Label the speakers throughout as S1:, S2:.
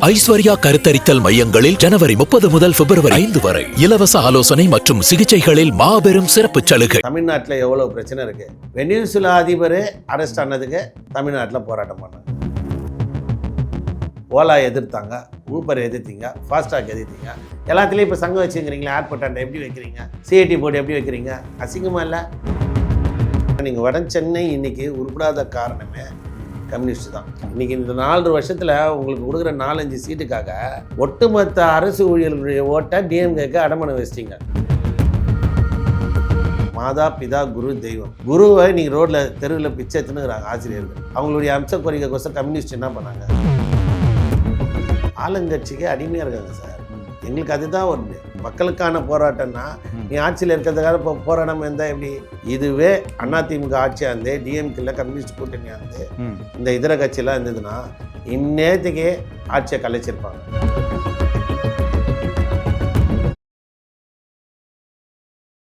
S1: ஐஸ்வர்யா கருத்தரித்தல் மையங்களில் ஜனவரி 30 முதல் பிப்ரவரி 5 வரை இலவச ஆலோசனை மற்றும் சிகிச்சைகளில் மாபெரும் சிறப்பு சலுகை.
S2: தமிழ்நாட்டில் எவ்வளவு பிரச்சனை இருக்கு. வெனிசுலா அதிபர் அரெஸ்ட் ஆனதுக்கு தமிழ்நாட்டில் போராட்டம் பண்ணாங்க. ஓலா எதிர்த்தாங்க, ஊபர் எதிர்த்தீங்க, ஃபாஸ்டாக் எதிர்த்தீங்க. எல்லாத்துலேயும் இப்போ சங்கம் வச்சுக்கிறீங்களா? ஏர்போர்ட் அண்டை எப்படி வைக்கிறீங்க? சிஐடி போர்டு எப்படி வைக்கிறீங்க? அசிங்கமாக இல்லை? நீங்கள் வட சென்னை இன்னைக்கு உருப்படாத காரணமே கம்யூனிஸ்ட் தான். இன்னைக்கு இந்த 4 வருஷத்தில் உங்களுக்கு கொடுக்குற 4-5 சீட்டுக்காக ஒட்டுமொத்த அரசு ஊழியர்களுடைய ஓட்டை டிஎம்கேக்கு அடமானம் வச்சிட்டீங்க. மாதா பிதா குரு தெய்வம். குருவை நீங்கள் ரோட்டில் தெருவில் பிச்சை தின்னுங்கிறாங்க ஆசிரியர்கள். அவங்களுடைய அம்ச கோரிக்கைக்கோசம் கம்யூனிஸ்ட் என்ன பண்ணாங்க? ஆளுங்கட்சிக்கு அடிமையாக இருக்காங்க சார். எங்களுக்கு அதுதான் ஒன்று. மக்களுக்கான போராட்டம்னா நீ ஆட்சியில் இருக்கிறதுக்காக இப்போ போராட்டம் இருந்தால் எப்படி? இதுவே அதிமுக ஆட்சியாக இருந்து டிஎம்கேல கம்யூனிஸ்ட் கூட்டணியாக இருந்து இந்த இதர கட்சியெல்லாம் இருந்ததுன்னா இந்நேரத்துக்கே ஆட்சியை கலைச்சிருப்பாங்க.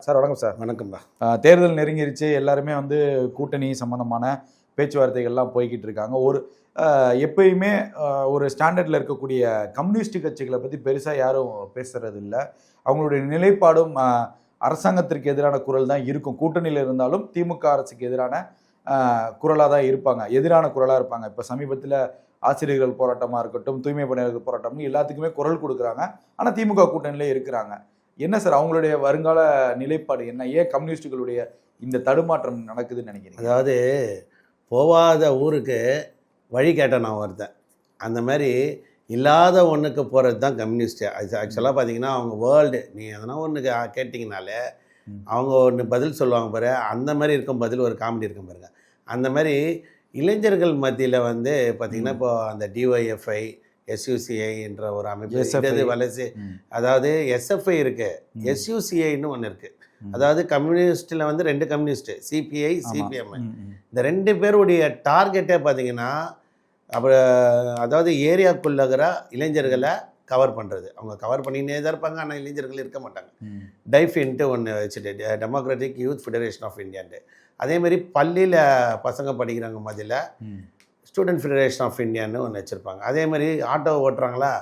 S3: சார் வணக்கம் சார்.
S2: வணக்கம்பா.
S3: தேர்தல் நெருங்கிருச்சு, எல்லாருமே கூட்டணி சம்பந்தமான பேச்சுவார்த்தைகள்லாம் போய்கிட்டு இருக்காங்க. எப்பயுமே ஒரு ஸ்டாண்டர்டில் இருக்கக்கூடிய கம்யூனிஸ்ட் கட்சிகளை பற்றி பெருசாக யாரும் பேசுறது இல்லை. அவங்களுடைய நிலைப்பாடும் அரசாங்கத்திற்கு எதிரான குரல் தான் இருக்கும். கூட்டணியில் இருந்தாலும் திமுக அரசுக்கு எதிரான குரலாக தான் இருப்பாங்க, எதிரான குரலாக இருப்பாங்க. இப்போ சமீபத்தில் ஆசிரியர்கள் போராட்டமாக இருக்கட்டும், தூய்மை பணியாளர்கள் போராட்டம்னு எல்லாத்துக்குமே குரல் கொடுக்குறாங்க. ஆனால் திமுக கூட்டணியிலே இருக்கிறாங்க. என்ன சார் அவங்களுடைய வருங்கால நிலைப்பாடு என்ன? ஏன் கம்யூனிஸ்டுகளுடைய இந்த தடுமாற்றம் நடக்குதுன்னு நினைக்கிறீங்க?
S2: அதாவது போகாத ஊருக்கு வழி கேட்டேன் நான் ஒருத்தன். அந்த மாதிரி இல்லாத ஒன்றுக்கு போகிறது தான் கம்யூனிஸ்ட்டு. அது ஆக்சுவலாக பார்த்தீங்கன்னா அவங்க வேர்ல்டு நீ எதனா ஒன்றுக்கு கேட்டிங்கனாலே அவங்க ஒன்று பதில் சொல்லுவாங்க பாரு. அந்த மாதிரி இருக்கும் பதில் ஒரு காமெடி இருக்கும் பாருங்க. அந்த மாதிரி இளைஞர்கள் மத்தியில் பார்த்திங்கன்னா இப்போ அந்த டிஒய்எஃப்ஐ எஸ்யூசிஐ என்ற ஒரு அமைப்பு வலசு, அதாவது எஸ்எஃப்ஐ இருக்குது, எஸ்யூசிஐன்னு ஒன்று இருக்குது. அதாவது கம்யூனிஸ்டில் 2 கம்யூனிஸ்ட்டு, சிபிஐ சிபிஎம். இந்த 2 பேருடைய டார்கெட்டே பார்த்தீங்கன்னா அதாவது ஏரியாக்குள்ளகிற இளைஞர்களை கவர் பண்ணுறது. அவங்க கவர் பண்ணினே தான் இருப்பாங்க, ஆனால் இளைஞர்கள் இருக்க மாட்டாங்க. டைஃபின்ட்டு ஒன்று வச்சுட்டு, டெமோக்ராட்டிக் யூத் ஃபெடரேஷன் ஆஃப் இந்தியான்ட்டு. அதேமாதிரி பள்ளியில் பசங்க படிக்கிறாங்க மதியில் ஸ்டூடெண்ட் ஃபெடரேஷன் ஆஃப் இந்தியான்னு ஒன்று வச்சுருப்பாங்க. அதேமாதிரி ஆட்டோ ஓட்டுறாங்களா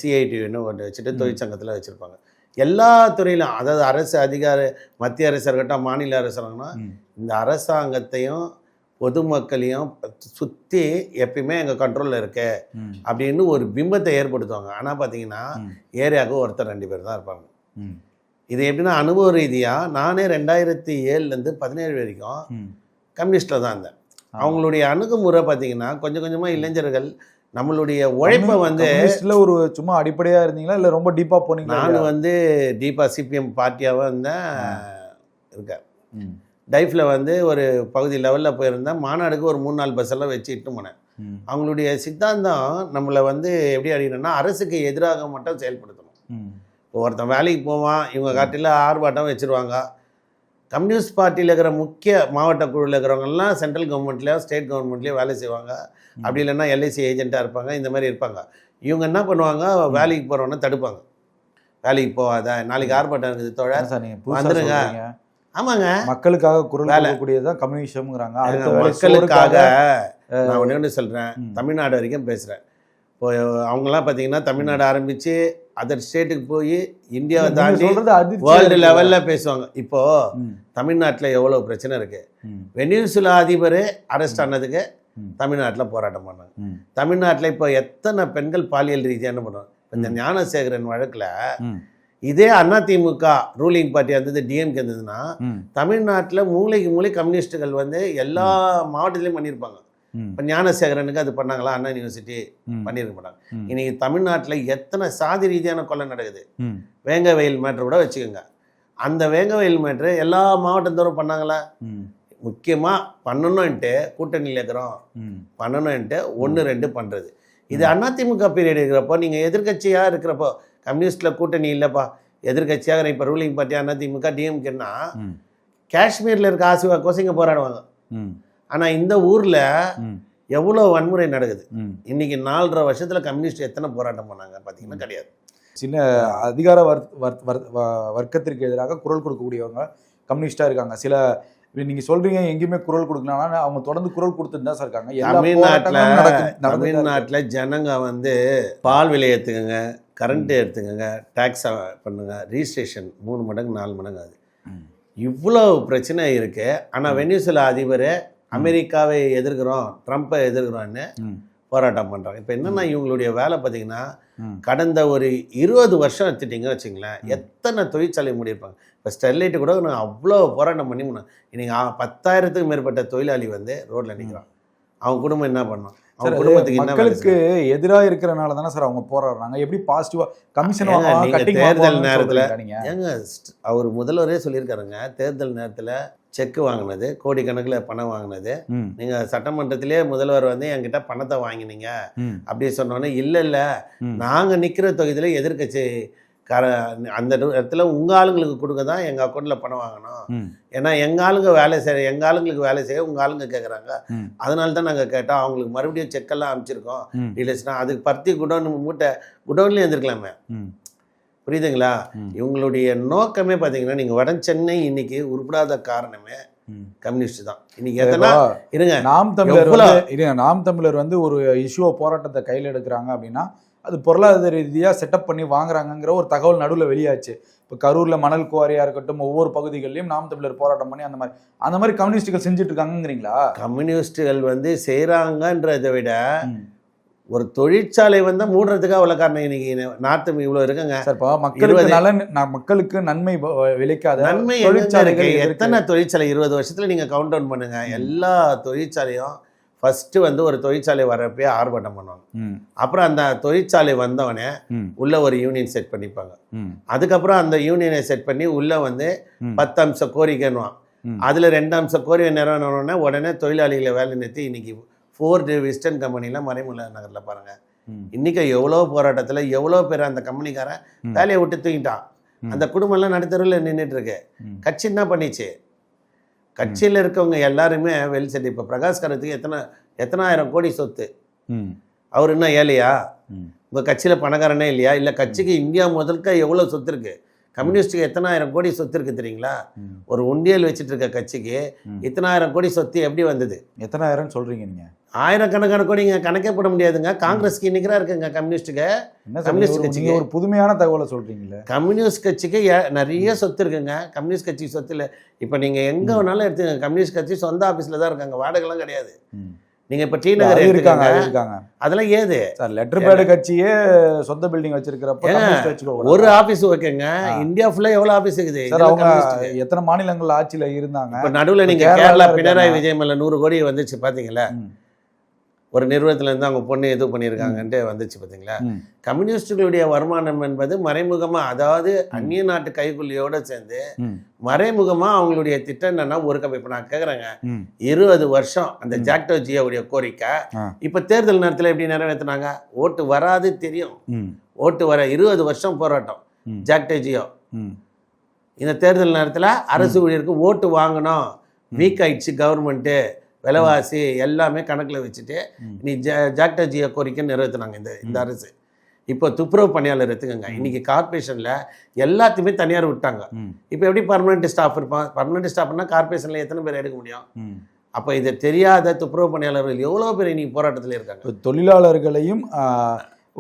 S2: சிஐடின்னு ஒன்று வச்சுட்டு தொழிற்சங்கத்தில் வச்சுருப்பாங்க. எல்லா துறையிலும், அதாவது அரசு அதிகார மத்திய அரசு இருக்கட்டும், மாநில அரசு இருக்கட்டும், இந்த அரசாங்கத்தையும் பொதுமக்களையும் சுற்றி எப்பயுமே எங்கள் கண்ட்ரோலில் இருக்கு அப்படின்னு ஒரு பிம்பத்தை ஏற்படுத்துவாங்க. ஆனால் பார்த்தீங்கன்னா ஏரியாவுக்கு ஒருத்தர் 2 பேர் தான் இருப்பாங்க. இது எப்படின்னா அனுபவ ரீதியாக நானே 2007 17 வரைக்கும் கம்யூனிஸ்டில் தான் இருந்தேன். அவங்களுடைய அணுகுமுறை பார்த்தீங்கன்னா கொஞ்சம் கொஞ்சமாக இளைஞர்கள் நம்மளுடைய உழைப்பை
S3: ஒரு சும்மா அடிப்படையாக இருந்தீங்களா இல்லை ரொம்ப டீப்பாக போனீங்களா?
S2: நான் டீப்பாக சிபிஎம் பார்ட்டியாகவும் இருந்தேன், இருக்கேன். டைஃபில் ஒரு பகுதி லெவலில் போயிருந்தேன். மாநாடுக்கு ஒரு 3-4 பஸ்ஸெல்லாம் வச்சு இட்டு போனேன். அவங்களுடைய சித்தாந்தம் நம்மளை எப்படி அடிக்கணும்னா அரசுக்கு எதிராக மட்டும் செயல்படுத்தணும். இப்போ ஒருத்தன் வேலைக்கு போவான், இவங்க காட்டில் ஆர்ப்பாட்டம் வச்சுருவாங்க. கம்யூனிஸ்ட் பார்ட்டியில் இருக்கிற முக்கிய மாவட்ட குழுவில் இருக்கிறவங்கலாம் சென்ட்ரல் கவர்மெண்ட்லேயோ ஸ்டேட் கவர்மெண்ட்லேயோ வேலை செய்வாங்க. அப்படி இல்லைன்னா எல்ஐசி ஏஜென்ட்டாக இருப்பாங்க. இந்த மாதிரி இருப்பாங்க. இவங்க என்ன பண்ணுவாங்க, வேலைக்கு போகிறவன தடுப்பாங்க. வேலைக்கு போகாத, நாளைக்கு ஆர்ப்பாட்டம் இருக்குது தோழர் வந்துடுங்க. ஆமாங்க, மக்களுக்காக குரல் கொடுக்கக்கூடியதான் கம்யூனிசம்ங்கிறாங்க. மக்களுக்காக நான் ஒன்று சொல்கிறேன், தமிழ்நாடு வரைக்கும் பேசுகிறேன். இப்போ அவங்கெல்லாம் பார்த்தீங்கன்னா தமிழ்நாடு ஆரம்பித்து அதர் ஸ்டேட்டுக்கு போய் இந்தியாவை தாண்டி வேர்ல்டு லெவலில் பேசுவாங்க. இப்போது தமிழ்நாட்டில் எவ்வளோ பிரச்சனை இருக்குது. வெனிசுலா அதிபர் அரெஸ்ட் ஆனதுக்கு தமிழ்நாட்டில் போராட்டம் பண்ணாங்க. தமிழ்நாட்டில் இப்போ எத்தனை பெண்கள் பாலியல் ரீதியான பண்ணுவாங்க. இந்த ஞானசேகரன் வழக்கில் இதே அதிமுக ரூலிங் பார்ட்டியாக இருந்தது, டிஎம்கே இருந்ததுன்னா தமிழ்நாட்டில் மூளைக்கு மூளை கம்யூனிஸ்டுகள் எல்லா மாவட்டத்திலையும் பண்ணியிருப்பாங்க. இப்போ ஞானசேகரனுக்கு அது பண்ணாங்களா? அண்ணா யூனிவர்சிட்டி பண்ணியிருக்க மாட்டாங்க. இன்னைக்கு தமிழ்நாட்டில் எத்தனை சாதி ரீதியான கொலை நடக்குது. வேங்க வயல் மேட்ரு கூட வச்சுக்கோங்க. அந்த வேங்க வயல் மேட்ரு எல்லா மாவட்டத்தோறும் பண்ணாங்களா? முக்கியமாக பண்ணணும்ன்ட்டு கூட்டணியில் இருக்கிறோம், பண்ணணும்ன்ட்டு 1-2 பண்ணுறது. இது அதிமுக பீரியட் இருக்கிறப்போ, நீங்கள் எதிர்கட்சியாக இருக்கிறப்போ, கம்யூனிஸ்டில் கூட்டணி இல்லைப்பா, எதிர்கட்சியாக இப்போ ரூலிங் பார்ட்டி அதிமுக டிஎம்கேன்னா காஷ்மீரில் இருக்க ஆசிவாக்கோசம் இங்கே போராடுவாங்க. ஆனால் இந்த ஊரில் எவ்வளோ வன்முறை நடக்குது. இன்னைக்கு 4.5 வருஷத்தில் கம்யூனிஸ்ட் எத்தனை போராட்டம் பண்ணாங்க பார்த்தீங்கன்னா கிடையாது.
S3: சின்ன அதிகார வர்க்கத்திற்கு எதிராக குரல் கொடுக்கக்கூடியவங்க கம்யூனிஸ்டாக இருக்காங்க. சில நீங்க சொல்றீங்க எங்கேயுமே குரல் கொடுக்கலாம், ஆனா அவங்க தொடர்ந்து குரல் கொடுத்துட்டு தான் சார் இருக்காங்க. எல்லா
S2: தமிழ்நாட்டில்
S3: போராட்டங்களும் நடந்துட்டு தான்
S2: தமிழ்நாட்டில் ஜனங்க வந்து பால் விலை ஏற்றுக்குங்க, கரண்ட் எடுத்துக்கங்க, டேக்ஸ் பண்ணுங்க, ரிஜிஸ்ட்ரேஷன் 3 மடங்கு 4 மடங்கு ஆகுது. இவ்வளோ பிரச்சனை இருக்கு. ஆனால் வெனிசுலா அதிபர் அமெரிக்காவை எதிர்க்கிறோம், ட்ரம்ப்பை எதிர்க்கிறோன்னு போராட்டம் பண்ணுறாங்க. இப்போ என்னென்னா இவங்களுடைய வேலை பார்த்தீங்கன்னா கடந்த ஒரு 20 வருஷம் எடுத்துட்டிங்கன்னு வச்சுங்களேன், எத்தனை தொழிற்சாலை மூடியிருப்பாங்க. இப்போ ஸ்டெர்லைட்டு கூட நான் அவ்வளோ போராட்டம் பண்ணி இன்னைக்கு 10,000க்கு மேற்பட்ட தொழிலாளி வந்து ரோட்டில் நிற்கிறான். அவங்க குடும்பம் என்ன பண்ணும்? அவங்க குடும்பத்துக்கு என்ன?
S3: மக்களுக்கு எதிராக இருக்கிறனால தானே சார் அவங்க போராடுறாங்க. எப்படி பாசிட்டிவா கமிஷன்
S2: தேர்தல் நேரத்தில் ஏங்க அவர் முதல்வரே சொல்லியிருக்காருங்க, தேர்தல் நேரத்தில் செக் வாங்கினது, கோடிக்கணக்கில் பணம் வாங்கினது, நீங்கள் சட்டமன்றத்திலே முதல்வர் வந்து என்கிட்ட பணத்தை வாங்கினீங்க அப்படி சொன்னோன்னே, இல்லை நாங்கள் நிற்கிற தொகுதியில் எதிர்கட்சி அந்த இடத்துல உங்கள் ஆளுங்களுக்கு கொடுக்க தான் எங்கள் அக்கௌண்ட்டில் பணம் வாங்கணும். ஏன்னா எங்கள் ஆளுங்க எங்கள் ஆளுங்களுக்கு வேலை செய்ய உங்கள் ஆளுங்க கேட்குறாங்க, அதனால தான் நாங்கள் கேட்டோம். அவங்களுக்கு மறுபடியும் செக்கெல்லாம் அனுப்பிச்சிருக்கோம் டீலர்ஸ்னா, அதுக்கு பருத்தி குடோன்லேயும் எழுந்திருக்கலாமே. புரியுதுங்களா? இவங்களுடைய நோக்கமே பார்த்தீங்கன்னா, நீங்கள் வட சென்னை இன்னைக்கு உருப்படாத காரணமே கம்யூனிஸ்ட் தான். இன்னைக்கு எத்தனை இருங்க,
S3: நாம் தமிழர் வந்து ஒரு இஷ்யூ போராட்டத்தை கையில் எடுக்கிறாங்க அப்படின்னா அது பொருளாதார ரீதியாக செட்டப் பண்ணி வாங்குறாங்கிற ஒரு தகவல் நடுவில் வெளியாச்சு. இப்போ கரூரில் மணல் குவாரியாக இருக்கட்டும், ஒவ்வொரு பகுதிகளிலையும் நாம் தமிழர் போராட்டம் பண்ணி அந்த மாதிரி கம்யூனிஸ்டுகள் செஞ்சுட்டு இருக்காங்கிறீங்களா?
S2: கம்யூனிஸ்டுகள் வந்து செய்கிறாங்கன்றதை விட ஒரு தொழிற்சாலை வந்து மூடுறதுக்காக அவ்வளோ காரணம். இன்னைக்கு நார்த்து இவ்வளோ இருக்குங்க
S3: சார். இப்போ மக்களுக்கு நலன், மக்களுக்கு நன்மை விளைக்காத
S2: நன்மை தொழிற்சாலைகள் எத்தனை தொழிற்சாலை 20 வருஷத்தில் நீங்கள் கவுண்ட் டவுன் பண்ணுங்க. எல்லா தொழிற்சாலையும் ஃபஸ்ட்டு வந்து ஒரு தொழிற்சாலை வரப்பே ஆர்ப்பாட்டம் பண்ணுவாங்க. அப்புறம் அந்த தொழிற்சாலை வந்தவனே உள்ள ஒரு யூனியன் செட் பண்ணிப்பாங்க. அதுக்கப்புறம் அந்த யூனியனை செட் பண்ணி உள்ள வந்து 10 அம்ச கோரிக்கைன்னுவான். அதில் 2 அம்ச கோரிக்கை நிறைவேறணுன்னே உடனே தொழிலாளிகளை வேலை நிறுத்தி இன்னைக்கு ஃபோர்டு வெஸ்டர்ன் கம்பெனிலாம் மறைமுக நகரில் பாருங்கள். இன்றைக்கி எவ்வளோ போராட்டத்தில் எவ்வளோ பேர் அந்த கம்பெனிக்காரன் வேலையை விட்டு தூங்கிட்டான். அந்த குடும்பம்லாம் நடுத்தருவில் நின்றுட்டுருக்கு. கட்சி என்ன பண்ணிச்சு? கட்சியில் இருக்கவங்க எல்லாருமே வெளி செட்டு. இப்போ பிரகாஷ் காரத்துக்கு எத்தனாயிரம் கோடி சொத்து. அவர் என்ன ஏழையா? உங்கள் கட்சியில் பணக்காரனே இல்லையா? இல்லை கட்சிக்கு இந்தியா முதல்க எவ்வளோ சொத்து இருக்குது? கம்யூனிஸ்ட்டுக்கு எத்தனாயிரம் கோடி சொத்து இருக்குது தெரியுங்களா? ஒரு உண்டியல் வச்சுட்டு இருக்க கட்சிக்கு இத்தனாயிரம் கோடி சொத்து எப்படி வந்தது?
S3: எத்தனாயிரம் சொல்கிறீங்க நீங்கள்?
S2: ஆயிரக்கணக்கான கோடிங்க, கணக்கே போட முடியாதுங்க. காங்கிரஸ்க்கு இன்னைக்கு இருக்குங்க கம்யூனிஸ்ட்டுக்கு. கம்யூனிஸ்ட் கட்சிக்கு
S3: ஒரு புதுமையான தகவலை சொல்கிறீங்களே.
S2: கம்யூனிஸ்ட் கட்சிக்கு நிறைய சொத்து இருக்குங்க. கம்யூனிஸ்ட் கட்சி சொத்து இல்லை. இப்போ நீங்கள் எங்கே வேணாலும் எடுத்துங்க, கம்யூனிஸ்ட் கட்சி சொந்த ஆஃபீஸில் தான் இருக்காங்க, வாடகைலாம் கிடையாது. நீங்கள் இப்போ டி நகர் இருக்காங்க, அதெல்லாம் ஏது
S3: சார்? லெட்டர் பேடு கட்சியே சொந்த பில்டிங் வச்சிருக்கிறப்ப
S2: ஒரு ஆஃபீஸ் ஓகேங்க. இந்தியா ஃபுல்லாக எவ்வளோ ஆஃபீஸ் இருக்குது?
S3: எத்தனை மாநிலங்கள் ஆட்சியில் இருந்தாங்க.
S2: இப்போ நடுவில் நீங்கள் கேரளா பினராயி விஜய் மேலே 100 கோடி வந்துச்சு பார்த்தீங்களா? ஒரு நிறுவனத்துலேருந்து அவங்க பொண்ணு இது பண்ணியிருக்காங்கன்ட்டு வந்துச்சு பார்த்தீங்களா? கம்யூனிஸ்டுகளுடைய வருமானம் என்பது மறைமுகமாக, அதாவது அந்நிய நாட்டு கைக்கூலியோடு சேர்ந்து மறைமுகமாக அவங்களுடைய திட்டம் என்னன்னா, ஒரு இப்போ நான் கேட்குறேங்க, 20 வருஷம் அந்த ஜாக்டோ ஜியோவுடைய கோரிக்கை இப்போ தேர்தல் நேரத்தில் எப்படி நிறைவேற்றினாங்க? ஓட்டு வராது தெரியும், ஓட்டு வர 20 வருஷம் போராட்டம் ஜாக்டோ ஜியோ. இந்த தேர்தல் நேரத்தில் அரசு ஊழியருக்கு ஓட்டு வாங்கணும், வீக் ஆயிடுச்சு கவர்மெண்ட்டு, விலைவாசி எல்லாமே கணக்கில் வச்சுட்டு நீ ஜாக்டோ ஜியோ கோரிக்கை நிறைவேற்றினாங்க இந்த அரசு. இப்போ துப்புரவு பணியாளர் எடுத்துக்கங்க, இன்னைக்கு கார்பரேஷனில் எல்லாத்தையுமே தனியார் விட்டாங்க. இப்போ எப்படி பர்மனெண்ட் ஸ்டாஃப் இருப்பான்? பர்மனெண்ட் ஸ்டாஃப்னா கார்பரேஷனில் எத்தனை பேர் எடுக்க முடியும்? அப்போ இதை தெரியாத துப்புரவு பணியாளர்கள் எவ்வளோ பேர் இன்னைக்கு போராட்டத்தில் இருக்காங்க.
S3: தொழிலாளர்களையும்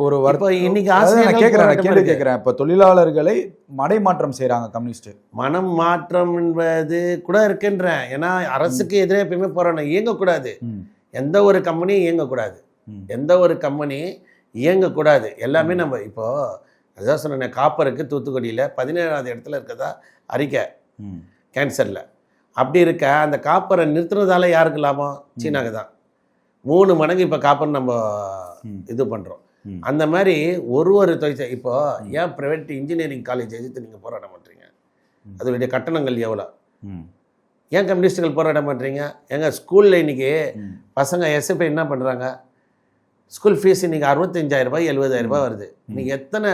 S3: ஒரு
S2: இன்னைக்கு
S3: கேள்வி கேட்கிறேன். இப்போ தொழிலாளர்களை மடைமாற்றம் செய்யறாங்க கம்யூனிஸ்ட்.
S2: மனம் மாற்றம் என்பது கூட இருக்குன்றேன். ஏன்னா அரசுக்கு எதிரே எப்பயுமே போராட்டம் இயங்கக்கூடாது. எந்த ஒரு கம்பெனியும் இயங்கக்கூடாது, எந்த ஒரு கம்பெனி இயங்கக்கூடாது. எல்லாமே நம்ம இப்போ அதான் சொன்னேன், காப்பருக்கு தூத்துக்குடியில் 17ஆவது இடத்துல இருக்கதா அறிக்கை கேன்சரில். அப்படி இருக்க அந்த காப்பரை நிறுத்துறதால யாருக்கு லாபம்? சீனாக்கு தான். 3 மடங்கு இப்போ காப்பர் நம்ம இது பண்ணுறோம். அந்த மாதிரி ஒரு தொழிற்சாலை இப்போ ஏன் ப்ரைவேட் இன்ஜினியரிங் காலேஜ் எதிர்த்து நீங்கள் போராட்டம் பண்ணுறீங்க? அதனுடைய கட்டணங்கள் எவ்வளோ? ஏன் கம்யூனிஸ்டுகள் போராட்டம் பண்ணுறீங்க? எங்கள் ஸ்கூலில் இன்றைக்கி பசங்க எஸ்எஃப்ஐ என்ன பண்ணுறாங்க? ஸ்கூல் ஃபீஸ் இன்றைக்கி 65,000 ரூபாய் 70,000 ரூபாய் வருது. இன்றைக்கி எத்தனை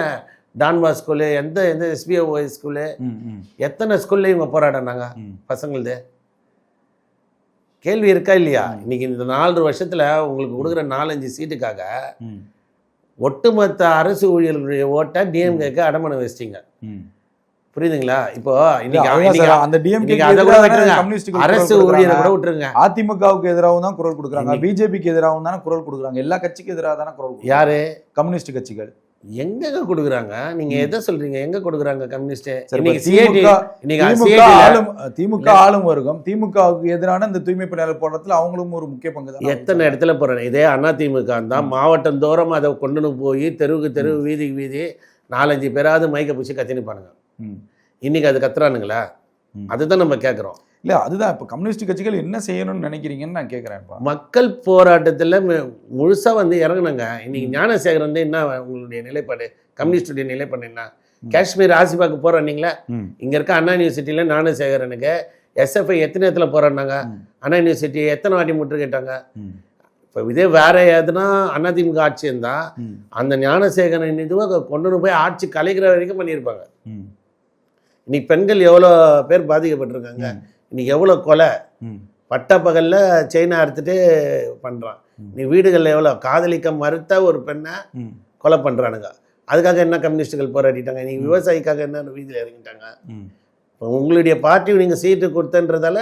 S2: டான்வா ஸ்கூலு, எந்த எஸ்பிஓ ஸ்கூலு, எத்தனை ஸ்கூல்லையும் இவங்க போராடினாங்க பசங்களது? கேள்வி இருக்கா இல்லையா? இன்றைக்கி இந்த 4 வருஷத்தில் உங்களுக்கு கொடுக்குற 4-5 சீட்டுக்காக ஒட்டுமொத்த அரசு ஊழியர்களுடைய ஓட்டை டிஎம்கேக்கு அடமானம் வச்சிட்டிங்க. புரியுதுங்களா? இப்போ
S3: அந்த டிஎம்கே
S2: அதை கூட விட்டுருங்க, அரசு ஊழியரை கூட விட்டுருங்க.
S3: அதிமுகவுக்கு எதிராகவும் தான் குரல் கொடுக்குறாங்க, பிஜேபிக்கு எதிராகவும் தானே குரல் கொடுக்குறாங்க, எல்லா கட்சிக்கு எதிராக தானே குரல் கொடுக்குறாங்க.
S2: யாரு?
S3: கம்யூனிஸ்ட் கட்சிகள்.
S2: எங்க கொடுக்குறாங்க? நீங்க எதை சொல்றீங்க? எங்க கொடுக்குறாங்க கம்யூனிஸ்ட்?
S3: திமுக ஆளும் வர்க்கம் திமுகவுக்கு எதிரான இந்த தூய்மை பணியாளர் போராட்டத்தில் அவங்களும் ஒரு முக்கிய பங்கு தான்.
S2: எத்தனை இடத்துல போறாங்க? இதே அதிமுக தான் மாவட்டம் தோறும் அதை கொண்டு போய் தெருவுக்கு தெருவு வீதிக்கு வீதி 4-5 பேராவது மைக்க பூச்சி கத்தினிப்பானுங்க. இன்னைக்கு அது கத்துறானுங்களா? அதுதான் நம்ம கேட்குறோம்.
S3: இல்லை, அதுதான் இப்போ கம்யூனிஸ்ட் கட்சிகள் என்ன செய்யணும்னு நினைக்கிறீங்கன்னு நான் கேட்குறேன்.
S2: மக்கள் போராட்டத்தில் முழுசாக வந்து இறங்குனாங்க. இன்னைக்கு ஞானசேகர் வந்து என்ன உங்களுடைய நிலைப்பாடு, கம்யூனிஸ்டுடைய நிலைப்பாடு என்ன? காஷ்மீர் ஆசிபாக்கு போராடினீங்களா? இங்கே இருக்க அண்ணா யூனிவர்சிட்டியில் ஞானசேகரனுக்கு எஸ்எஃப்ஐ எத்தனை இடத்துல போராடினாங்க? அண்ணா யூனிவர்சிட்டி எத்தனை வாட்டி முற்றுகையிட்டாங்க? இப்போ இதே வேற எதுனா அதிமுக ஆட்சி இருந்தால் அந்த ஞானசேகரன் இதுவாக கொண்டு போய் ஆட்சி கலைக்கிற வரைக்கும் பண்ணியிருப்பாங்க. இன்னைக்கு பெண்கள் எவ்வளோ பேர் பாதிக்கப்பட்டிருக்காங்க, இன்னைக்கு எவ்வளோ கொலை, பட்டப்பகலில் செயினை அறுத்துட்டு பண்ணுறான். நீ வீடுகளில் எவ்வளோ காதலிக்க மறுத்த ஒரு பெண்ணை கொலை பண்ணுறானுங்க. அதுக்காக என்ன கம்யூனிஸ்டுகள் போராடிட்டாங்க? இன்னைக்கு விவசாயிக்காக என்ன வீதியில் இறங்கிட்டாங்க? இப்போ உங்களுடைய பார்ட்டி நீங்கள் சீட்டு கொடுத்தன்றதால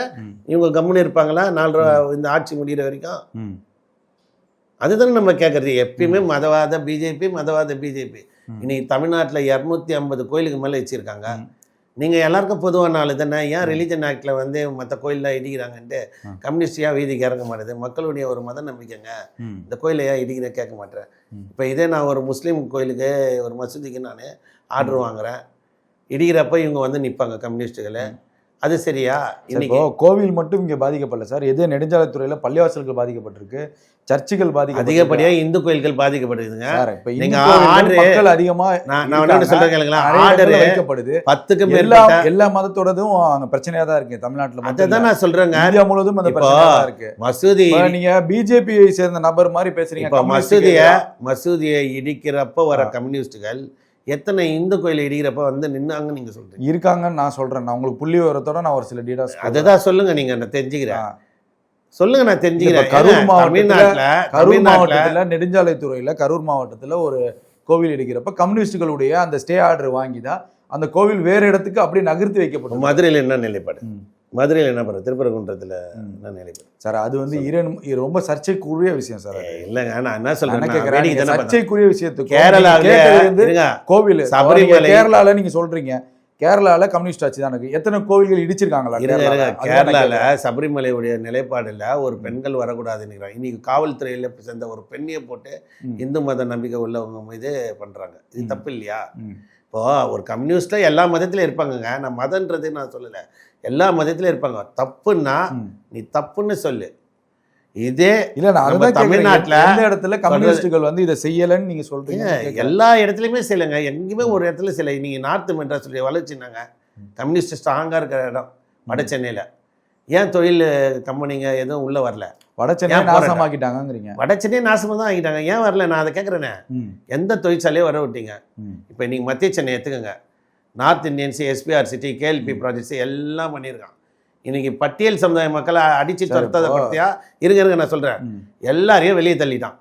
S2: இவங்க கம்முன்னு இருப்பாங்களா 4 ரூபா இந்த ஆட்சி முடிகிற வரைக்கும்? அதுதானே நம்ம கேட்குறது. எப்பயுமே மதவாத பிஜேபி, மதவாத பிஜேபி. இன்னைக்கு தமிழ்நாட்டில் 250 கோயிலுக்கு மேலே வச்சுருக்காங்க. நீங்கள் எல்லாருக்கும் பொதுவான ஆள் தானே. ஏன் ரிலீஜன் ஆக்டில் வந்து மற்ற கோயிலெலாம் இடிக்கிறாங்கன்ட்டு கம்யூனிஸ்டியாக வீதிக்கு இறங்க மாட்டேது? மக்களுடைய ஒரு மத நம்பிக்கைங்க. இந்த கோயிலை ஏன் இடிக்கிற கேட்க மாட்டேறேன். இப்போ இதே நான் ஒரு முஸ்லீம் கோயிலுக்கு ஒரு மசூதிக்கு நான் ஆர்டர் வாங்குகிறேன், இடிக்கிறப்ப இவங்க வந்து நிற்பாங்க கம்யூனிஸ்ட்டுகளை. அது சரியா?
S3: இன்னைக்கு கோவில் மட்டும் இங்கே பாதிக்கப்படல சார். இதே நெடுஞ்சாலைத்துறையில் பள்ளிவாசல்கள் பாதிக்கப்பட்டிருக்கு, சர்ச்சுகள்
S2: அதிகப்படியாக இந்து கோயில்கள் பாதிக்கப்படுதுங்க.
S3: வைக்கப்படுது
S2: 10க்கு
S3: எல்லா மதத்தோடதும் அங்க பிரச்சனையா தான் இருக்கு தமிழ்நாட்டுல.
S2: அதுதான் நான் சொல்றேங்க,
S3: இந்தியா முழுவதும் அந்த பிரச்சனையா இருக்கு.
S2: மசூதி
S3: நீங்க பிஜேபியை சேர்ந்த நபர் மாதிரி பேசுறீங்க.
S2: மசூதியை இடிக்கிறப்ப வர கம்யூனிஸ்டுகள் எத்தனை இந்து கோயிலை இடிக்கிறப்ப வந்து நின்னாங்க நீங்க சொல்றீங்க?
S3: இருக்காங்கன்னு நான் சொல்றேன். நான் உங்களுக்கு புள்ளி விவரத்தோட நான் ஒரு சில டீடைல்ஸ்
S2: அதுதான் சொல்லுங்க, நீங்க நான் தெரிஞ்சுக்கிறேன். சொல்லுங்க, நான் தெரிஞ்சுக்கிறேன்.
S3: கரூர் மாவட்டத்துல நெடுஞ்சாலைத்துறையில கரூர் மாவட்டத்துல ஒரு கோவில் இடிக்கிறப்ப கம்யூனிஸ்டுகளுடைய அந்த ஸ்டே ஆர்டர் வாங்கி தான் அந்த கோவில் வேற இடத்துக்கு அப்படியே நகர்த்தி வைக்கப்படும்.
S2: மதுரையில் என்ன நிலைப்பாடு? மதுரையில் என்ன பண்ணுறது? திருப்பரங்குன்றத்தில் என்ன நிலைப்பாடு
S3: சார்? அது வந்து ரொம்ப சர்ச்சைக்குரிய விஷயம் சார்.
S2: இல்லைங்க, நான் என்ன சொல்றேன்,
S3: சர்ச்சைக்குரிய விஷயத்துக்கு
S2: கேரளாவில்
S3: கோவில் கேரளால நீங்க சொல்றீங்க, கேரளால கம்யூனிஸ்ட் ஆட்சி தான் இருக்கு. எத்தனை கோவில்கள் இடிச்சிருக்காங்களா?
S2: கேரளால சபரிமலையுடைய நிலைப்பாடுல ஒரு பெண்கள் வரக்கூடாதுன்னு இன்னைக்கு காவல்துறையில சேர்ந்த ஒரு பெண்ணியை போட்டு இந்து மத நம்பிக்கை உள்ளவங்க மீது பண்றாங்க. இது தப்பு இல்லையா? இப்போ ஒரு கம்யூனிஸ்ட்ல எல்லா மதத்திலும் இருப்பாங்கங்க. நான் மதன்றது நான் சொல்லலை, எல்லா மதத்திலும் இருப்பாங்க. தப்புன்னா நீ தப்புன்னு சொல்லு. இதே
S3: இல்ல தமிழ்நாட்டுல எந்த இடத்துல கம்யூனிஸ்டுகள் வந்து இதை செய்யலன்னு நீங்க சொல்றீங்க?
S2: எல்லா இடத்துலயுமே செய்யலைங்க, எங்கேயுமே ஒரு இடத்துல செய்யலை. நீங்க நார்த் மெட்ராஸுடைய வளர்ச்சினாங்க கம்யூனிஸ்ட் ஸ்ட்ராங்கா இருக்கிற இடம் வட சென்னையில. ஏன் தொழில் கம்பெனிங்க எதுவும் உள்ள வரல?
S3: வட சென்னை நாசமாக்கிட்டாங்கிறீங்க.
S2: வட சென்னையை நாசமா தான் ஆகிட்டாங்க. ஏன் வரல? நான் அதை கேட்குறேனே. எந்த தொழிற்சாலையும் வர விட்டீங்க? இப்போ நீங்க மத்திய சென்னை எடுத்துக்கோங்க, நார்த் இந்தியன்ஸ், எஸ்பிஆர்சிட்டி, கேஎல்பி ப்ராஜெக்ட்ஸ் எல்லாம் பண்ணியிருக்கான். இன்னைக்கு பட்டியல் சமுதாய மக்களை அடிச்சு துரத்தாத பற்றியா? இருங்க நான் சொல்றேன், எல்லாரையும் வெளியே தள்ளிட்டான்.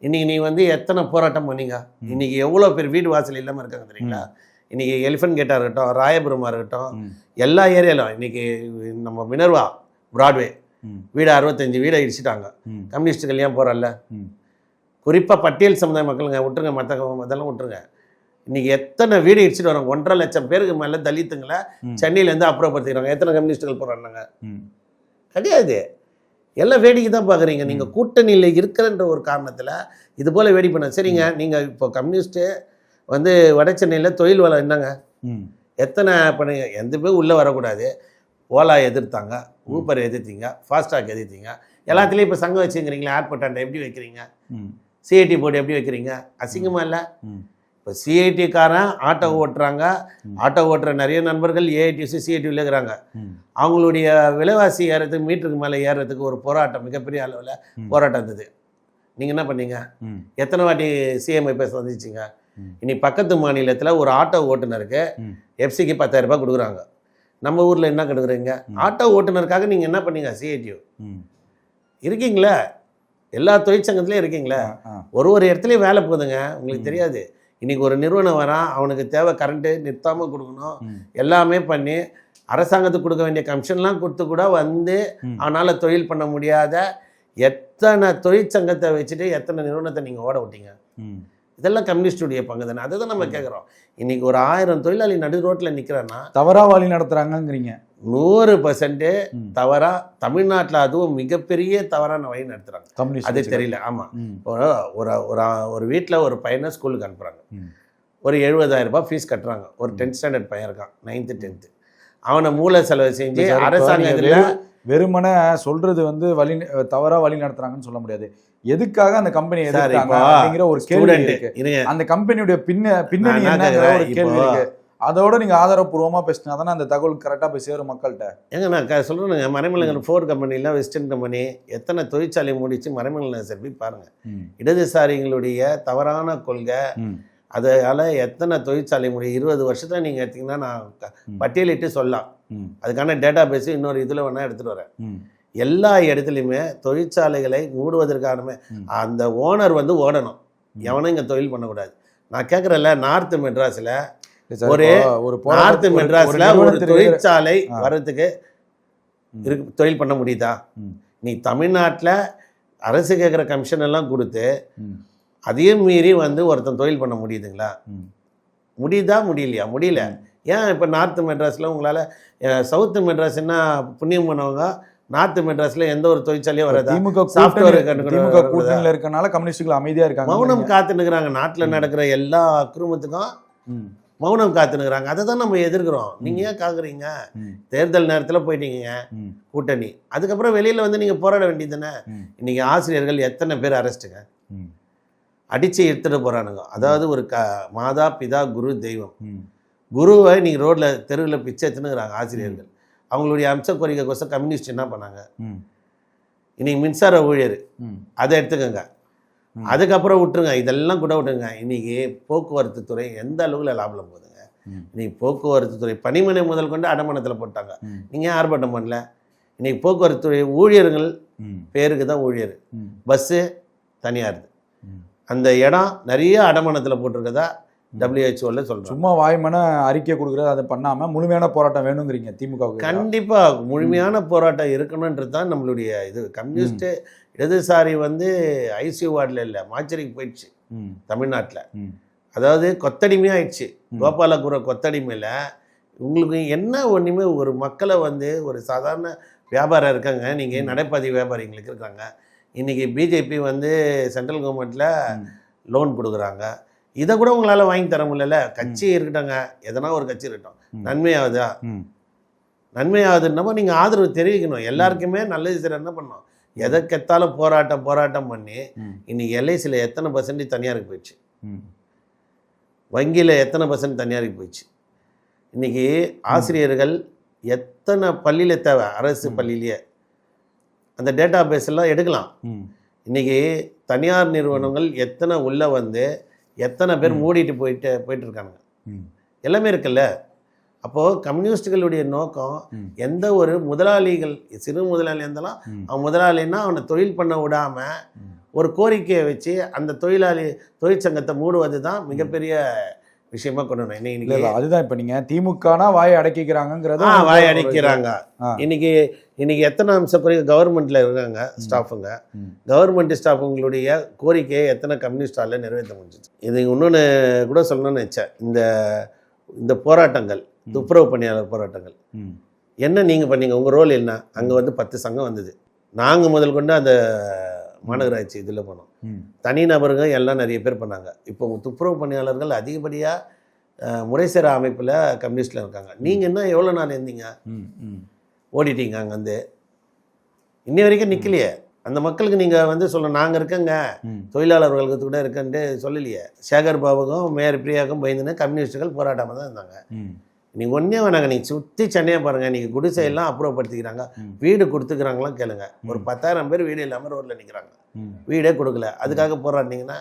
S2: இன்னைக்கு நீ வந்து எத்தனை போராட்டம் பண்ணீங்க? இன்னைக்கு எவ்வளோ பேர் வீடு வாசல் இல்லாமல் இருக்காங்க தெரியுங்களா? இன்னைக்கு எலிஃபென்ட் கேட்டாக இருக்கட்டும், ராயபுரமாக இருக்கட்டும், எல்லா ஏரியாலும் இன்னைக்கு நம்ம மினர்வா பிராட்வே வீடு 65 வீடை இடிச்சிட்டாங்க. கம்யூனிஸ்டுகள் ஏன் போறல்ல? குறிப்பாக பட்டியல் சமுதாய மக்களுங்க விட்டுருங்க, மற்ற அதெல்லாம் விட்டுருங்க. இன்னைக்கு எத்தனை வீடு இடிச்சுட்டு வரோம்? 1.5 லட்சம் பேருக்கு மேலே தலித்துங்களை சென்னையிலேருந்து அப்புறப்படுத்திக்கிறாங்க. எத்தனை கம்யூனிஸ்டுகள் போறாங்க? கிடையாது. எல்லாம் வேடிக்கை தான் பார்க்குறீங்க. நீங்கள் கூட்டணியில் இருக்கிறன்ற ஒரு காரணத்தில் இது போல் வேடி பண்ண. சரிங்க, நீங்கள் இப்போ கம்யூனிஸ்ட்டு வந்து வட சென்னையில் தொழில் வளம் என்னங்க? எத்தனை பண்ணுங்க? எந்த பேர் உள்ளே வரக்கூடாது. ஓலா எதிர்த்தாங்க, ஊபர் எதிர்த்தீங்க, ஃபாஸ்டாக் எதிர்த்தீங்க. எல்லாத்துலேயும் இப்போ சங்கம் வச்சுங்கிறீங்களா? ஏர்போர்ட் அண்டை எப்படி வைக்கிறீங்க? சிஐடி போர்டு எப்படி வைக்கிறீங்க? அசிங்கமாக இல்லை? இப்போ சிஐடிக்காரன் ஆட்டோ ஓட்டுறாங்க, ஆட்டோ ஓட்டுற நிறைய நண்பர்கள் ஏஐடிசி சிஐடியில் இருக்கிறாங்க. அவங்களுடைய விலைவாசி ஏறதுக்கு, மீட்டருக்கு மேலே ஏறுறதுக்கு ஒரு போராட்டம், மிகப்பெரிய அளவில் போராட்டம் இருந்தது. நீங்கள் என்ன பண்ணீங்க? எத்தனை வாட்டி சிஎம்ஐ பேச வந்துச்சிங்க? இன்னைக்கு பக்கத்து மாநிலத்தில் ஒரு ஆட்டோ ஓட்டுநருக்கு எஃப்சிக்கு 10,000 ரூபாய் கொடுக்குறாங்க. நம்ம ஊரில் என்ன கொடுக்குறீங்க? ஆட்டோ ஓட்டுநருக்காக நீங்கள் என்ன பண்ணீங்க? சிஐடியூ இருக்கீங்களா? எல்லா தொழிற்சங்கத்துலேயும் இருக்கீங்களா? ஒரு இடத்துலையும் வேலை போகுதுங்க, உங்களுக்கு தெரியாது. இன்றைக்கி ஒரு நிறுவனம் வரான், அவனுக்கு தேவை கரண்ட்டு நிறுத்தாமல் கொடுக்கணும், எல்லாமே பண்ணி அரசாங்கத்துக்கு கொடுக்க வேண்டிய கமிஷன்லாம் கொடுத்து கூட வந்து அவனால் தொழில் பண்ண முடியாத எத்தனை தொழிற்சங்கத்தை வச்சுட்டு எத்தனை நிறுவனத்தை நீங்கள் ஓட விட்டீங்க? இதெல்லாம் கம்யூனிஸ்டுடைய பங்கு தானே. அதை தான் நம்ம கேட்குறோம். இன்றைக்கி ஒரு 1000 தொழிலாளி நடு ரோட்டில் நிற்கிறான்னா
S3: தவறாக வழி நடத்துகிறாங்கங்கிறீங்க.
S2: 100% தவறாக தமிழ்நாட்டில் அதுவும் மிகப்பெரிய தவறான வழி நடத்துகிறாங்க. அது தெரியல. ஆமாம், ஒரு வீட்டில் ஒரு பையனை ஸ்கூலுக்கு அனுப்புகிறாங்க, ஒரு 70,000 ரூபாய் ஃபீஸ் கட்டுறாங்க. ஒரு 10th ஸ்டாண்டர்ட் பையன் இருக்கான், 9th 10th. அவனை மூல செலவு செஞ்சு அரசாங்கத்தில்
S3: வெறுமனே சொல்றது வந்து தவறாக வழி நடத்துறாங்கன்னு சொல்ல முடியாது. எதுக்காக அந்த கம்பெனி எதிர்த்தாங்க அப்படிங்கிற ஒரு கேள்வி இருக்கு. அந்த கம்பெனியுடைய பின்னணி என்னங்கிற ஒரு கேள்வி இருக்கு. அதோட நீங்க ஆதாரப்பூர்வமா பேசினா தானே அந்த தகவல் கரெக்டாக போய் சேரும் மக்கள்கிட்ட.
S2: ஏங்க நான் சொல்றேனுங்க, மறைமலைகள் ஃபோர்ட் கம்பெனிலாம் வெஸ்டர்ன் கம்பெனி எத்தனை தொழிற்சாலை முடிச்சு மறைமலை சார் போய் பாருங்க. இடதுசாரிகளுடைய தவறான கொள்கை, அதால் எத்தனை தொழிற்சாலை முடியும் 20 வருஷத்துல நீங்கள் எடுத்தீங்கன்னா நான் பட்டியலிட்டு சொல்லலாம். அதுக்கான டேட்டா பேஸு இன்னொரு இதில் வேணால் எடுத்துகிட்டு வரேன். எல்லா இடத்துலையுமே தொழிற்சாலைகளை மூடுவதற்கான அந்த ஓனர் வந்து ஓடணும், எவனும் இங்கே தொழில் பண்ணக்கூடாது. நான் கேட்குறேன்ல, நார்த் மெட்ராஸில் ஒரு தொழிற்சாலை வர்றதுக்கு தொழில் பண்ண முடியுதா? நீ தமிழ்நாட்டில் அரசு கேட்குற கமிஷன் எல்லாம் கொடுத்து அதையும் மீறி வந்து ஒருத்தன் தொழில் பண்ண முடியுதுங்களா? முடியுதா? முடியலையா? முடியல. ஏன் இப்போ நார்த் மெட்ராஸில் உங்களால், சவுத்து மெட்ராஸ்னா புண்ணியம் பண்ணவங்க நார்த் மெட்ராஸில் எந்த ஒரு தொழிற்சாலையும் வராது. சாஃப்ட்வேர்
S3: கூட்டணியில் இருக்கனால கம்யூனிஸ்டுகள் அமைதியாக இருக்காங்க,
S2: மௌனம் காத்துனுக்குறாங்க. நாட்டில் நடக்கிற எல்லா அக்கிரமத்துக்கும் மௌனம் காத்துனுக்குறாங்க. அதை தான் நம்ம எதிர்க்கிறோம். நீங்கள் ஏன் காக்குறீங்க? தேர்தல் நேரத்தில் போயிட்டீங்க கூட்டணி, அதுக்கப்புறம் வெளியில் வந்து நீங்கள் போராட வேண்டியது தானே. இன்றைக்கி ஆசிரியர்கள் எத்தனை பேர் அரெஸ்ட்டுங்க, அடித்து எடுத்துகிட்டு போகிறானுங்க. அதாவது ஒரு மாதா பிதா குரு தெய்வம், குருவை நீங்கள் ரோட்டில் தெருவில் பிச்சை எடுத்துனுக்குறாங்க ஆசிரியர்கள். அவங்களுடைய அம்ச கோரிக்கைக்கோசம் கம்யூனிஸ்ட் என்ன பண்ணாங்க? இன்றைக்கி மின்சார ஊழியர் அதை எடுத்துக்கோங்க, அதுக்கப்புறம் விட்டுருங்க, இதெல்லாம் கூட விட்டுருங்க. இன்றைக்கி போக்குவரத்து துறை எந்த அளவில் லாபம் போகுதுங்க. இன்றைக்கி போக்குவரத்து துறை பணிமனை முதல் கொண்டு அடமானத்தில் போட்டாங்க. நீங்கள் ஆர்ப்பாட்டம் பண்ணல. இன்றைக்கி போக்குவரத்து துறை ஊழியர்கள் பேருக்கு தான் ஊழியர், பஸ்ஸு தனியாருது. அந்த இடம் நிறைய அடமானத்தில் போட்டிருக்கதா WHO சொல்கிறோம்.
S3: சும்மா வாய்மான அறிக்கை கொடுக்குறது அதை பண்ணாமல் முழுமையான போராட்டம் வேணுங்கிறீங்க திமுக?
S2: கண்டிப்பாக முழுமையான போராட்டம் இருக்கணுன்றது தான் நம்மளுடைய இது. கம்யூனிஸ்ட்டு இடதுசாரி வந்து ஐசியூ வார்டில் இல்லை, மாச்சரிக்கு போயிடுச்சு தமிழ்நாட்டில். அதாவது கொத்தடிமையாக ஆயிடுச்சு. கோபாலபுர கொத்தடிமையில் உங்களுக்கு என்ன ஒன்றுமே ஒரு மக்களை வந்து ஒரு சாதாரண வியாபாரம் இருக்காங்க, நீங்கள் நடைபாதை வியாபாரிங்களுக்கு இருக்காங்க. இன்றைக்கி பிஜேபி வந்து சென்ட்ரல் கவர்மெண்ட்டில் லோன் கொடுக்குறாங்க. இதை கூட உங்களால் வாங்கி தர முடியல. கட்சி இருக்கட்டங்க, எதனா ஒரு கட்சி இருக்கட்டும், நன்மையாகுதா? நன்மையாகுதுன்னப்போ நீங்கள் ஆதரவு தெரிவிக்கணும். எல்லாருக்குமே நல்லது சரி என்ன பண்ணணும், எதை கெத்தாலும் போராட்டம் பண்ணி இன்றைக்கி எல்ஐசியில் எத்தனை % தனியாருக்கு போயிடுச்சு, வங்கியில் எத்தனை % தனியாருக்கு போயிடுச்சு. இன்றைக்கி ஆசிரியர்கள் எத்தனை பள்ளியில் தேவை, அரசு பள்ளியிலேயே அந்த டேட்டா பேஸ் எல்லாம் எடுக்கலாம். இன்றைக்கி தனியார் நிறுவனங்கள் எத்தனை உள்ளே வந்து எத்தனை பேர் மூடிட்டு போயிட்டு இருக்காங்க, எல்லாமே இருக்குல்ல. அப்போது கம்யூனிஸ்டுகளுடைய நோக்கம் எந்த ஒரு முதலாளிகள், சிறு முதலாளி இருந்தாலும் அவன் முதலாளின்னா அவனை தொழில் பண்ண விடாமல் ஒரு கோரிக்கையை வச்சு அந்த தொழிற்சங்கத்தை மூடுவது தான் மிகப்பெரிய விஷயமா கொண்டு வரணும்.
S3: அதுதான் இப்போ நீங்கள் திமுகனா வாயை அடக்கிக்கிறாங்கிறத
S2: வாயை அடைக்கிறாங்க. இன்னைக்கு எத்தனை அம்ச கோரிக்கை கவர்மெண்ட்டில் இருக்காங்க ஸ்டாஃபுங்க, கவர்மெண்ட் ஸ்டாஃபுங்களுடைய கோரிக்கையை எத்தனை கம்யூனிஸ்டால நிறைவேற்ற முடிஞ்சிச்சு. இது இன்னொன்று கூட சொல்லணும்னு நினச்சேன். இந்த போராட்டங்கள், துப்புரவு பணியாளர் போராட்டங்கள் என்ன நீங்கள் பண்ணீங்க? உங்கள் ரோல் என்ன? அங்கே வந்து 10 சங்கம் வந்தது. நாங்கள் முதல் கொண்டு அந்த மாநகராட்சி இதில் போனோம். தனிநபருங்க எல்லாம் நிறைய பேர் பண்ணாங்க. இப்போ துப்புரவு பணியாளர்கள் அதிகப்படியாக முறைசேர அமைப்பில் கம்யூனிஸ்டில் இருக்காங்க. நீங்கள் என்ன எவ்வளோ நாள் இருந்தீங்க? ஓடிட்டீங்க. அங்கே வந்து இன்னி வரைக்கும் நிற்கலையே. அந்த மக்களுக்கு நீங்கள் வந்து நாங்கள் இருக்கங்க, தொழிலாளர் வர்க்கத்து கூட இருக்கன்ட்டு சொல்லலையே. சேகர் பாபுக்கும் மேயர் பிரியாவுக்கும் பயந்துன்னு கம்யூனிஸ்டுகள் போராட்டமாக தான் இருந்தாங்க. நீங்கள் ஒன்றே வேணாங்க, நீங்கள் சுற்றி சென்னையை பாருங்கள். நீங்கள் குடிசையெல்லாம் அப்புறப்படுத்திக்கிறாங்க, வீடு கொடுத்துக்கிறாங்களாம் கேளுங்க. ஒரு 10,000 பேர் வீடு இல்லாமல் ரோட்டில் நிற்கிறாங்க, வீடே கொடுக்கல. அதுக்காக போராட்டினீங்கன்னா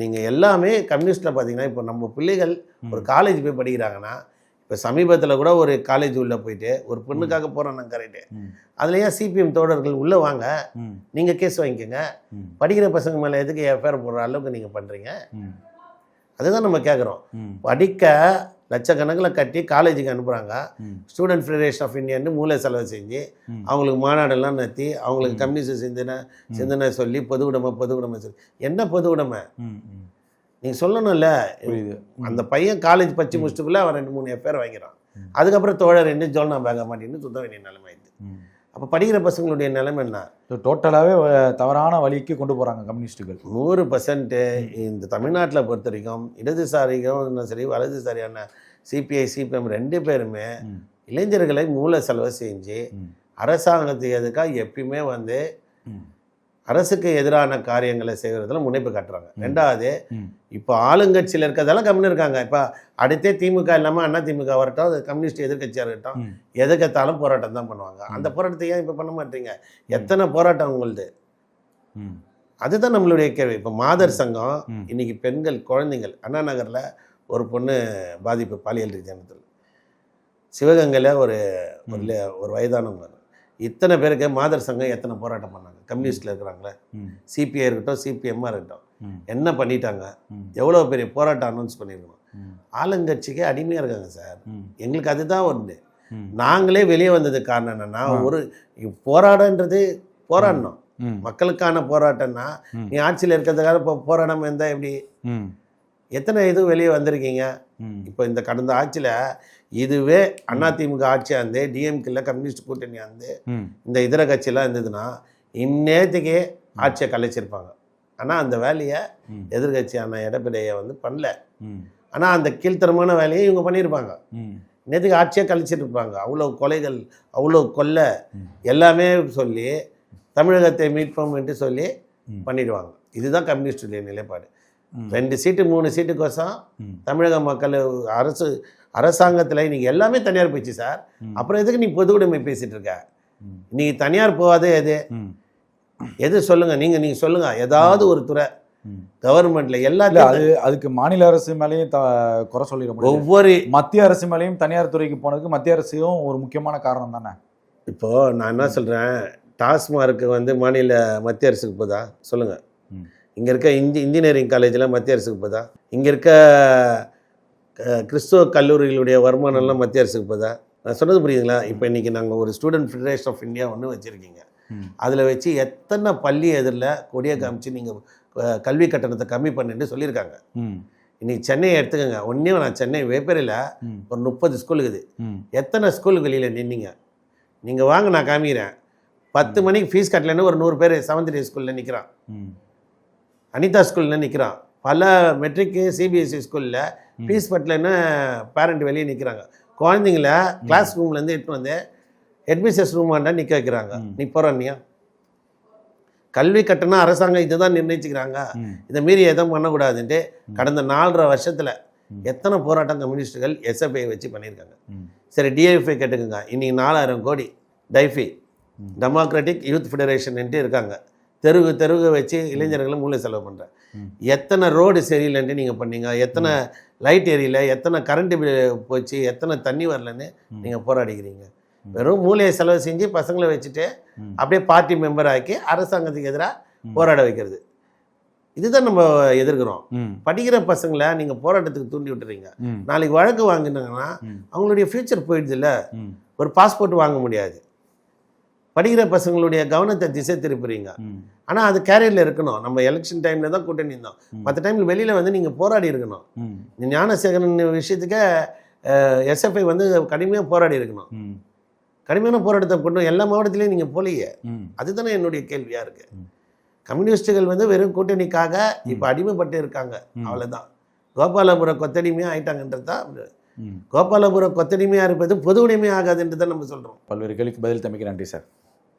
S2: நீங்கள் எல்லாமே கம்யூனிஸ்டில் பார்த்தீங்கன்னா, இப்போ நம்ம பிள்ளைகள் ஒரு காலேஜ் போய் படிக்கிறாங்கன்னா, இப்போ சமீபத்தில் கூட ஒரு காலேஜ் உள்ளே போயிட்டு ஒரு பொண்ணுக்காக போகிறாங்க, கரெக்டு. அதுலேயே சிபிஎம் தோழர்கள் உள்ளே வாங்க, நீங்கள் கேஸ் வாங்கிக்கோங்க. படிக்கிற பசங்க மேலே எதுக்கு எஃப்ஐஆர் போடுற அளவுக்கு நீங்கள் பண்ணுறீங்க? அதுதான் நம்ம கேட்குறோம். படிக்க லட்சக்கணக்கில் கட்டி காலேஜுக்கு அனுப்புகிறாங்க. ஸ்டூடெண்ட் ஃபெடரேஷன் ஆஃப் இந்தியான்னு மூளை செலவு செஞ்சு அவங்களுக்கு மாநாடெல்லாம் நடத்தி அவங்களுக்கு கம்யூனிஸ்ட் சிந்தனை சொல்லி பொது உடைமை சொல்லி என்ன பொது உடைமை நீங்கள் சொல்லணும்ல. அந்த பையன் காலேஜ் படித்து முடிச்சுட்டுக்குள்ளே அவன் 2-3 FIR வாங்கிறான். அதுக்கப்புறம் தோழர் என்ன ஜோல்னா பேக மாட்டேன்னு சுத்த வேண்டிய நிலைமை ஆயிடுது. அப்போ படிக்கிற பசங்களுடைய நிலைமை என்ன?
S3: டோட்டலாகவே தவறான வழிக்கு கொண்டு போகிறாங்க கம்யூனிஸ்ட்டுகள்.
S2: 100% இந்த தமிழ்நாட்டில் பொறுத்த வரைக்கும் இடதுசாரிக்கும் சரி வலதுசாரியான CPI CPM 2 பேருமே இளைஞர்களை மூல செலவு செஞ்சு அரசாங்கத்துக்கு எதுக்காக எப்பயுமே வந்து அரசுக்கு எதிரான காரியங்களை செய்கிறதுல முனைப்பு காட்டுறாங்க. 2வது இப்போ ஆளுங்கட்சியில் இருக்கிறதெல்லாம் கம்முன்னு இருக்காங்க. இப்போ அடுத்தே திமுக இல்லாமல் அண்ணா திமுக வரட்டும், அது கம்யூனிஸ்ட் எதிர்கட்சியாக இருக்கட்டும், எதுக்கத்தாலும் போராட்டம் தான் பண்ணுவாங்க. அந்த போராட்டத்தை ஏன் இப்போ பண்ண மாட்டீங்க? எத்தனை போராட்டம் உங்களுது? அதுதான் நம்மளுடைய கேள்வி. இப்போ மாதர் சங்கம் இன்னைக்கு பெண்கள் குழந்தைங்கள் அண்ணா நகரில் ஒரு பொண்ணு பாதிப்பு பாலியல் ரீதியானத்தில், சிவகங்கையில் ஒரு வயதானவங்க, இத்தனை பேருக்கு மாதர் சங்கம் எத்தனை போராட்டம் பண்ணாங்க. கம்யூனிஸ்டில் இருக்கிறாங்களே, CPI இருக்கட்டும் CPM இருக்கட்டும், என்ன பண்ணிட்டாங்க? எவ்வளோ பெரிய போராட்டம் அனௌன்ஸ் பண்ணியிருக்கணும். ஆளுங்கட்சிக்கு அடிமையாக இருக்காங்க சார். எங்களுக்கு அதுதான் ஒன்று. நாங்களே வெளியே வந்ததுக்கு காரணம் என்னென்னா, ஒரு போராடன்றது போராடணும், மக்களுக்கான போராட்டம்னா நீ ஆட்சியில் இருக்கிறதுக்காக இப்போ போராடாமல் இருந்தால் எப்படி? எத்தனை இது வெளியே வந்திருக்கீங்க? இப்போ இந்த கடந்த ஆட்சியில் இதுவே அதிமுக ஆட்சியாக இருந்து DMKல கம்யூனிஸ்ட் கூட்டணியாக இருந்து இந்த இதர கட்சியெல்லாம் இருந்ததுன்னா இந்நேரத்துக்கே ஆட்சியை கலைச்சிருப்பாங்க. ஆனால் அந்த வேலையை எதிர்கட்சியான எடப்பாடியை வந்து பண்ணல. ஆனால் அந்த கீழ்த்தரமான வேலையை இவங்க பண்ணியிருப்பாங்க. நேற்றுக்கு ஆட்சியை கழிச்சிட்டு இருப்பாங்க. அவ்வளோ கொலைகள், அவ்வளோ கொள்ளை எல்லாமே சொல்லி தமிழகத்தை மீட்போம் என்று சொல்லி பண்ணிடுவாங்க. இதுதான் கம்யூனிஸ்டுடைய நிலைப்பாடு. 2 சீட்டு 3 சீட்டுக்கோசம் தமிழக மக்கள் அரசாங்கத்தில் இன்னைக்கு எல்லாமே தனியார் போயிடுச்சு சார். அப்புறம் எதுக்கு நீ பொது உடைமை பேசிட்டு இருக்க? நீ தனியார் போகாதே எது சொல்லுங்க. நீங்க சொல்லுங்க ஏதாவது ஒரு துறை கவர்மெண்ட்ல எல்லாத்தையும்.
S3: அதுக்கு மாநில அரசு மேலேயும் குறை சொல்லிட முடியும்.
S2: ஒவ்வொரு
S3: மத்திய அரசு மேலேயும் தனியார் துறைக்கு போனதுக்கு மத்திய அரசும் ஒரு முக்கியமான காரணம் தானே.
S2: இப்போ நான் என்ன சொல்றேன், டாஸ்மார்க்கு வந்து மத்திய அரசுக்கு போதா சொல்லுங்க? இங்கே இருக்க இன்ஜினியரிங் காலேஜில் மத்திய அரசுக்கு போதா? இங்கே இருக்க கிறிஸ்துவ கல்லூரிகளுடைய வருமானம்லாம் மத்திய அரசுக்கு போதா? நான் சொன்னது புரியுதுங்களா? இப்போ இன்றைக்கி நாங்கள் ஒரு ஸ்டூடெண்ட் ஃபெடரேஷன் ஆஃப் இந்தியா ஒன்று வச்சுருக்கீங்க. அதில் வச்சு எத்தனை பள்ளி எதிரில் கொடியை காமிச்சு நீங்கள் கல்வி கட்டணத்தை கம்மி பண்ணிட்டு சொல்லியிருக்காங்க. இன்றைக்கி சென்னையை எடுத்துக்கோங்க. ஒன்றே நான் சென்னை வேப்பரையில் ஒரு 30 ஸ்கூல் இருக்குது. எத்தனை ஸ்கூலுக்கு வெளியில் நின்னீங்க? நீங்கள் வாங்க நான் காமிக்கிறேன். 10 மணிக்கு ஃபீஸ் கட்டலைன்னு ஒரு 100 பேர் 7th டே ஸ்கூலில் நிற்கிறான், அனிதா ஸ்கூலில் நிற்கிறான். பல மெட்ரிக்கு CBSE ஸ்கூலில் ஃபீஸ் கட்டலைன்னு பேரண்ட் வெளியே நிற்கிறாங்க. குழந்தைங்கள கிளாஸ் ரூம்லேருந்து எடுத்து வந்து ஹெட்மிஸ்ட்ரஸ் ரூமாண்டா நிற்க வைக்கிறாங்க. நீ போகிறானியா? கல்வி கட்டணம் அரசாங்கம் இதுதான் நிர்ணயிச்சுக்கிறாங்க, இதை மீறி எதுவும் பண்ணக்கூடாதுன்ட்டு கடந்த 4.5 வருஷத்தில் எத்தனை போராட்டம் கம்யூனிஸ்டுகள் SFI வச்சு பண்ணியிருக்காங்க. சரி, DFI கேட்டுக்குங்க. இன்றைக்கி 4000 கோடி டைஃபி டெமோக்ராட்டிக் யூத் ஃபெடரேஷன்ட்டு இருக்காங்க. தெருவு வச்சு இளைஞர்களும் மூளை செலவு பண்ணுறேன். எத்தனை ரோடு சரியில்லைன்ட்டு நீங்கள் பண்ணீங்க? எத்தனை லைட் எரியல? எத்தனை கரண்ட்டு போச்சு? எத்தனை தண்ணி வரலன்னு நீங்கள் போராடிக்கிறீங்க? வெறும் மூளையை செலவு செஞ்சு பசங்களை வச்சுட்டு அப்படியே பார்ட்டி மெம்பர் ஆக்கி அரசாங்கத்துக்கு எதிராக போராட வைக்கிறது. இதுதான் நம்ம எதிர்க்கிறோம். படிக்கிற பசங்களை நீங்கள் போராட்டத்துக்கு தூண்டி விட்டுறீங்க. நாளைக்கு வழக்கு வாங்கினாங்கன்னா அவங்களுடைய ஃபியூச்சர் போயிடுது இல்லை. ஒரு பாஸ்போர்ட் வாங்க முடியாது. படிக்கிற பசங்களுடைய கவனத்தை திசை திருப்புறீங்க. ஆனால் அது கேரியரில் இருக்கணும். நம்ம எலெக்ஷன் டைமில் தான் கூட்டணி இருந்தோம். மற்ற டைமில் வெளியில் வந்து நீங்கள் போராடி இருக்கணும். ஞானசேகரன் விஷயத்துக்கு SFI வந்து கடுமையாக போராடி இருக்கணும். கடுமையான போராட்டத்தை கொண்டு எல்லா மாவட்டத்திலையும் நீங்கள் போலையே. அதுதானே என்னுடைய கேள்வியாக இருக்குது. கம்யூனிஸ்டுகள் வந்து வெறும் கூட்டணிக்காக இப்போ அடிமைப்பட்டு இருக்காங்க, அவ்வளோதான். கோபாலபுரம் கொத்தடிமையாக ஆயிட்டாங்கன்றது தான். கோபாலபுரம் கொத்தடிமையாக இருப்பது பொது உடைமை ஆகாதுன்றது தான் நம்ம சொல்கிறோம்.
S3: பல்வேறு கேள்விக்கு பதில் தமைக்கு நன்றி சார்.